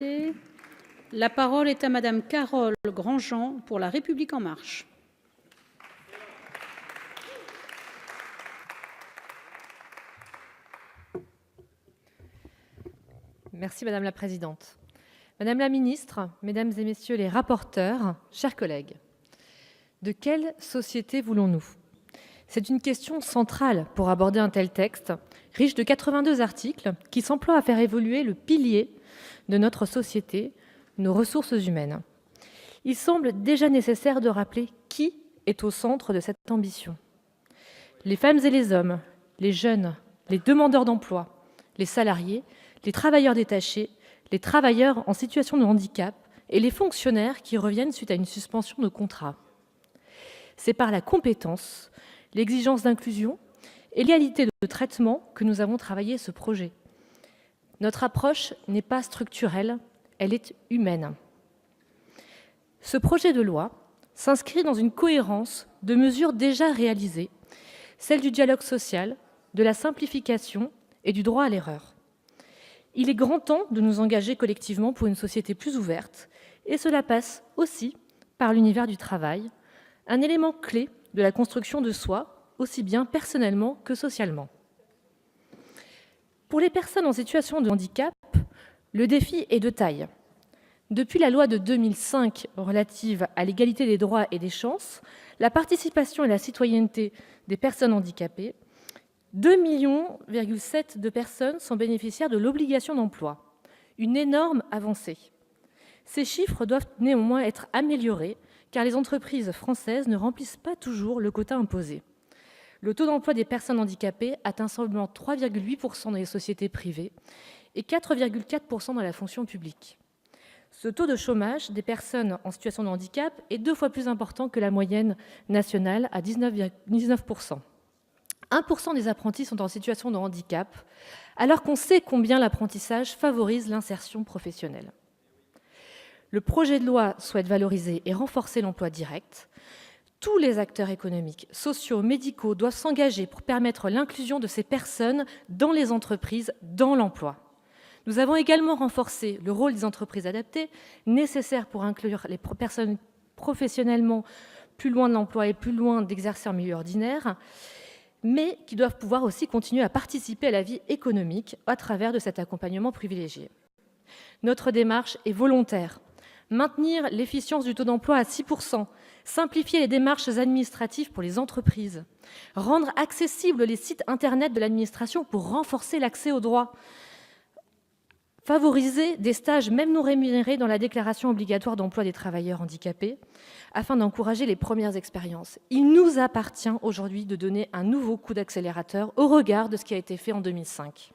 La parole est à Madame Carole Grandjean pour La République En Marche. Merci Madame la Présidente. Madame la Ministre, Mesdames et Messieurs les rapporteurs, chers collègues, de quelle société voulons-nous? C'est une question centrale pour aborder un tel texte, riche de 82 articles, qui s'emploie à faire évoluer le pilier de notre société, nos ressources humaines. Il semble déjà nécessaire de rappeler qui est au centre de cette ambition. Les femmes et les hommes, les jeunes, les demandeurs d'emploi, les salariés, les travailleurs détachés, les travailleurs en situation de handicap et les fonctionnaires qui reviennent suite à une suspension de contrat. C'est par la compétence, l'exigence d'inclusion et l'égalité de traitement que nous avons travaillé ce projet. Notre approche n'est pas structurelle, elle est humaine. Ce projet de loi s'inscrit dans une cohérence de mesures déjà réalisées, celle du dialogue social, de la simplification et du droit à l'erreur. Il est grand temps de nous engager collectivement pour une société plus ouverte, et cela passe aussi par l'univers du travail, un élément clé de la construction de soi, aussi bien personnellement que socialement. Pour les personnes en situation de handicap, le défi est de taille. Depuis la loi de 2005 relative à l'égalité des droits et des chances, la participation et la citoyenneté des personnes handicapées, 2,7 millions de personnes sont bénéficiaires de l'obligation d'emploi. Une énorme avancée. Ces chiffres doivent néanmoins être améliorés car les entreprises françaises ne remplissent pas toujours le quota imposé. Le taux d'emploi des personnes handicapées atteint seulement 3,8% dans les sociétés privées et 4,4% dans la fonction publique. Ce taux de chômage des personnes en situation de handicap est 2 fois plus important que la moyenne nationale à 19%. 1% des apprentis sont en situation de handicap, alors qu'on sait combien l'apprentissage favorise l'insertion professionnelle. Le projet de loi souhaite valoriser et renforcer l'emploi direct. Tous les acteurs économiques, sociaux, médicaux doivent s'engager pour permettre l'inclusion de ces personnes dans les entreprises, dans l'emploi. Nous avons également renforcé le rôle des entreprises adaptées, nécessaires pour inclure les personnes professionnellement plus loin de l'emploi et plus loin d'exercer en milieu ordinaire, mais qui doivent pouvoir aussi continuer à participer à la vie économique à travers de cet accompagnement privilégié. Notre démarche est volontaire. Maintenir l'efficience du taux d'emploi à 6%, simplifier les démarches administratives pour les entreprises, rendre accessibles les sites internet de l'administration pour renforcer l'accès aux droits, favoriser des stages même non rémunérés dans la déclaration obligatoire d'emploi des travailleurs handicapés, afin d'encourager les premières expériences. Il nous appartient aujourd'hui de donner un nouveau coup d'accélérateur au regard de ce qui a été fait en 2005.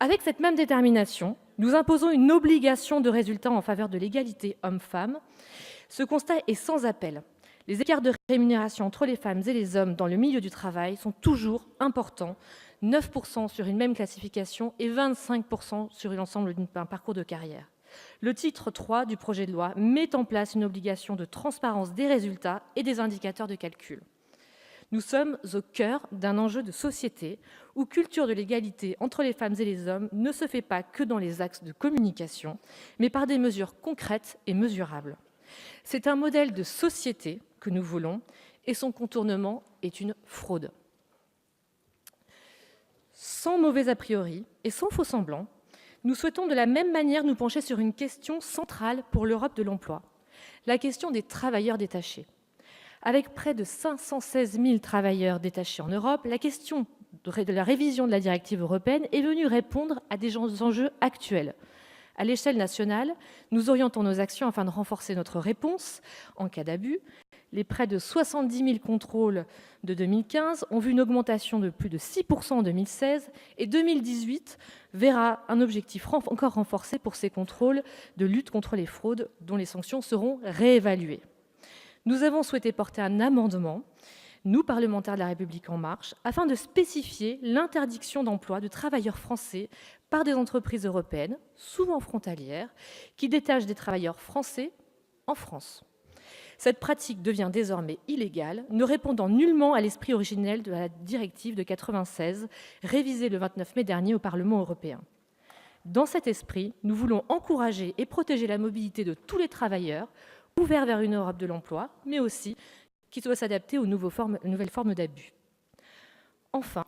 Avec cette même détermination, nous imposons une obligation de résultat en faveur de l'égalité hommes-femmes. Ce constat est sans appel. Les écarts de rémunération entre les femmes et les hommes dans le milieu du travail sont toujours importants, 9% sur une même classification et 25% sur l'ensemble d'un parcours de carrière. Le titre 3 du projet de loi met en place une obligation de transparence des résultats et des indicateurs de calcul. Nous sommes au cœur d'un enjeu de société où culture de l'égalité entre les femmes et les hommes ne se fait pas que dans les axes de communication, mais par des mesures concrètes et mesurables. C'est un modèle de société que nous voulons et son contournement est une fraude. Sans mauvais a priori et sans faux semblants, nous souhaitons de la même manière nous pencher sur une question centrale pour l'Europe de l'emploi, la question des travailleurs détachés. Avec près de 516 000 travailleurs détachés en Europe, la question de la révision de la directive européenne est venue répondre à des enjeux actuels. À l'échelle nationale, nous orientons nos actions afin de renforcer notre réponse en cas d'abus. Les près de 70 000 contrôles de 2015 ont vu une augmentation de plus de 6% en 2016 et 2018 verra un objectif encore renforcé pour ces contrôles de lutte contre les fraudes dont les sanctions seront réévaluées. Nous avons souhaité porter un amendement, nous, parlementaires de La République En Marche, afin de spécifier l'interdiction d'emploi de travailleurs français par des entreprises européennes, souvent frontalières, qui détachent des travailleurs français en France. Cette pratique devient désormais illégale, ne répondant nullement à l'esprit originel de la directive de 1996, révisée le 29 mai dernier au Parlement européen. Dans cet esprit, nous voulons encourager et protéger la mobilité de tous les travailleurs, ouverts vers une Europe de l'emploi, mais aussi qui doit s'adapter aux nouvelles formes d'abus. Enfin,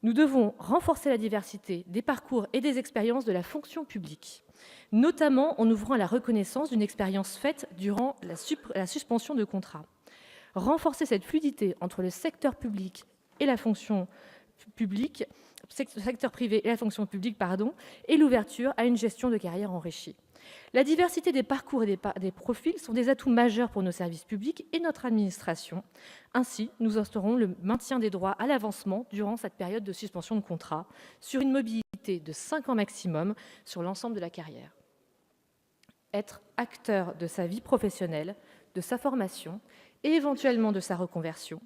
nous devons renforcer la diversité des parcours et des expériences de la fonction publique, notamment en ouvrant la reconnaissance d'une expérience faite durant la suspension de contrat. Renforcer cette fluidité entre le secteur public et la fonction publique, secteur privé et la fonction publique, et l'ouverture à une gestion de carrière enrichie. La diversité des parcours et des profils sont des atouts majeurs pour nos services publics et notre administration. Ainsi, nous instaurons le maintien des droits à l'avancement durant cette période de suspension de contrat, sur une mobilité de 5 ans maximum sur l'ensemble de la carrière. Être acteur de sa vie professionnelle, de sa formation et éventuellement de sa reconversion,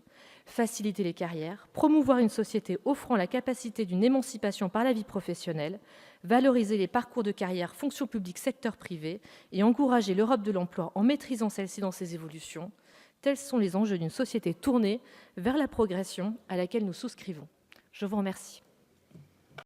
faciliter les carrières, promouvoir une société offrant la capacité d'une émancipation par la vie professionnelle, valoriser les parcours de carrière fonction publique, secteur privé et encourager l'Europe de l'emploi en maîtrisant celle-ci dans ses évolutions, tels sont les enjeux d'une société tournée vers la progression à laquelle nous souscrivons. Je vous remercie.